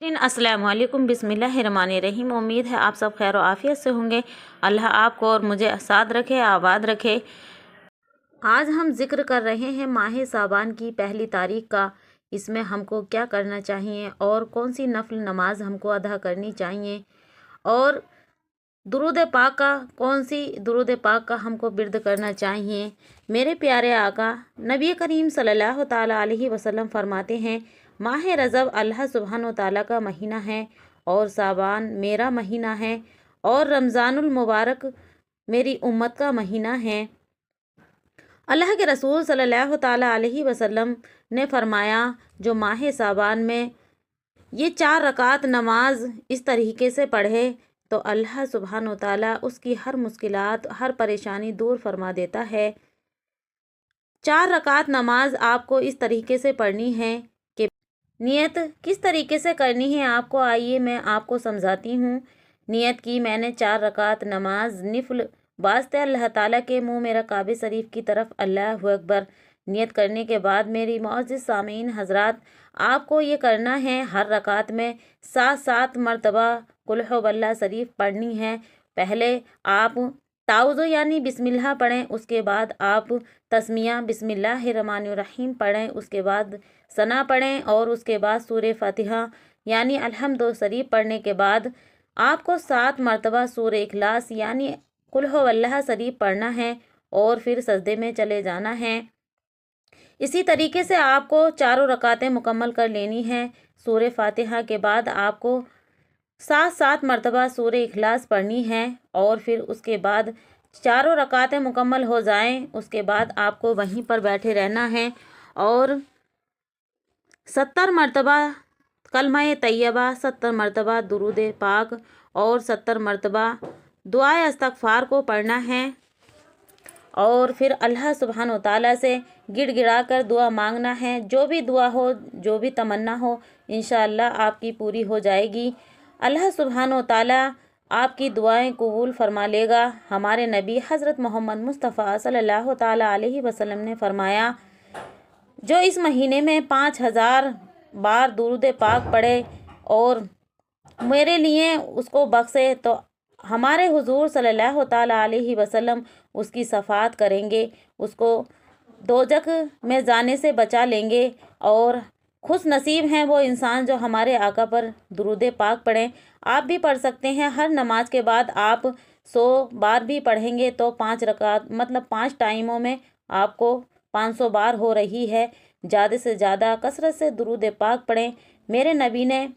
अस्सलाम वालेकुम, बिस्मिल्लाहिर्रहमानिर्रहीम। उम्मीद है आप सब खैर आफियत से होंगे। अल्लाह आपको और मुझे साथ रखे, आबाद रखे। आज हम जिक्र कर रहे हैं माह साबान की पहली तारीख का। इसमें हमको क्या करना चाहिए और कौन सी नफल नमाज हमको अदा करनी चाहिए और दुरूद पाक का कौन सी दुरूद पाक का हमको बिर्द करना चाहिए। मेरे प्यारे आका नबी करीम सल्लल्लाहु ताला अलैहि वसल्लम फरमाते हैं, माह रजब अल्लाह सुब्हानो ताला का महीना है और साबान मेरा महीना है और रमज़ानुल मुबारक मेरी उम्मत का महीना है। अल्लाह के रसूल सल्लल्लाहु ताला अलैहि वसल्लम ने फरमाया, जो माह साबान में ये 4 रकात नमाज इस तरीके से पढ़े तो अल्लाह सुब्हानो ताला उसकी हर मुश्किलात, हर परेशानी दूर फरमा देता है। 4 रकात नमाज आपको इस तरीके से पढ़नी है कि नियत किस तरीके से करनी है आपको आइए मैं आपको समझाती हूँ। नियत की मैंने 4 रकात नमाज निफल वास्ते अल्लाह ताला के मुँह मेरा काबे शरीफ की तरफ अल्लाहु अकबर। नियत करने के बाद मेरी मौजूद सामीन हजरात आपको ये करना है, हर रकात में 7-7 मरतबा कुल हुवल्लाह शरीफ पढ़नी है। पहले आप ताउज़ो यानी बिस्मिल्लाह पढ़ें, उसके बाद आप तस्मिया बिस्मिल्लाहिर्रहमानिर्रहीम पढ़ें, उसके बाद सना पढ़ें और उसके बाद सूरह फातिहा यानी अल्हम्दु शरीफ पढ़ने के बाद आपको 7 मरतबा सूरह इखलास यानी कुल हुवल्लाह शरीफ पढ़ना है और फिर सजदे में चले जाना है। इसी तरीके से आपको 4 रकातें मुकम्मल कर लेनी है। सूरह फातिहा के बाद आपको 7-7 मरतबा सूरह इखलास पढ़नी है और फिर उसके बाद 4 रकातें मुकम्मल हो जाएं, उसके बाद आपको वहीं पर बैठे रहना है और 70 मरतबा कलमा तैयबा, 70 मरतबा दुरूद पाक और 70 मरतबा दुआए इस्तग़फ़ार को पढ़ना है और फिर अल्लाह सुब्हानो ताला से गिड़गिड़ा कर दुआ मांगना है। जो भी दुआ हो, जो भी तमन्ना हो, इंशाअल्लाह आपकी पूरी हो जाएगी। अल्लाह सुब्हानो ताला आपकी दुआएं कबूल फरमा लेगा। हमारे नबी हज़रत मोहम्मद मुस्तफ़ा सल्लल्लाहु ताला अलैहि वसल्लम ने फरमाया, जो इस महीने में 5000 बार दुरूद पाक पढ़े और मेरे लिए उसको बख्शे तो हमारे हुजूर सल्लल्लाहु ताला अलैहि वसल्लम उसकी शफ़ाअत करेंगे, उसको दोज़ख में जाने से बचा लेंगे और खुश नसीब हैं वो इंसान जो हमारे आका पर दुरूद पाक पढ़ें। आप भी पढ़ सकते हैं। हर नमाज के बाद आप 100 बार भी पढ़ेंगे तो 5 रकात मतलब 5 टाइमों में आपको 500 बार हो रही है। ज़्यादा से ज़्यादा कसरत से दुरूद पाक पढ़ें। मेरे नबी ने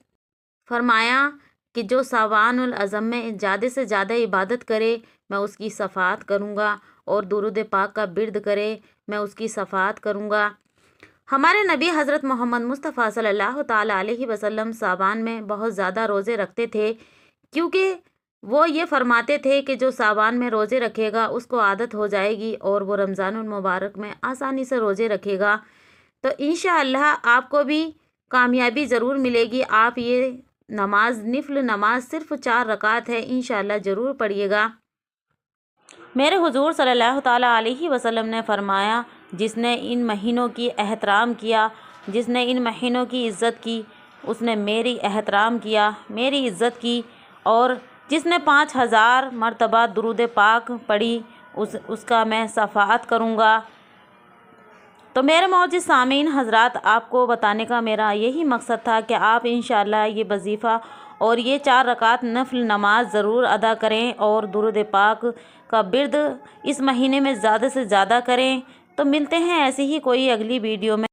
फरमाया कि जो साबानुल अज़म में ज़्यादा से ज़्यादा इबादत करे मैं उसकी शफ़ाअत करूँगा और दुरूद पाक का बिर्द करे मैं उसकी शफ़ाअत करूँगा। हमारे नबी हज़रत मोहम्मद मुस्तफ़ा सल्लल्लाहु ताला अलैहि वसल्लम साबान में बहुत ज़्यादा रोज़े रखते थे, क्योंकि वो ये फरमाते थे कि जो साबान में रोज़े रखेगा उसको आदत हो जाएगी और वो रमज़ानुल मुबारक में आसानी से रोज़े रखेगा। तो इंशाअल्लाह आपको भी कामयाबी ज़रूर मिलेगी। आप ये नमाज निफल नमाज सिर्फ़ 4 रकात है, इंशाअल्लाह ज़रूर पढ़िएगा। मेरे हुजूर सल्लल्लाहु ताला अलैहि वसल्लम ने फरमाया, जिसने इन महीनों की एहतराम किया, जिसने इन महीनों की इज़्ज़त की, उसने मेरी एहतराम किया, मेरी इज़्ज़त की और जिसने 5000 मरतबा दुरूद पाक पढ़ी उसका मैं शफ़ाअत करूँगा। तो मेरे मौजूद सामीन हजरात आपको बताने का मेरा यही मकसद था कि आप इंशाअल्लाह ये वजीफ़ा और ये 4 रकात नफल नमाज ज़रूर अदा करें और दुरूद पाक का बिर्द इस महीने में ज़्यादा से ज़्यादा करें। तो मिलते हैं ऐसी ही कोई अगली वीडियो में।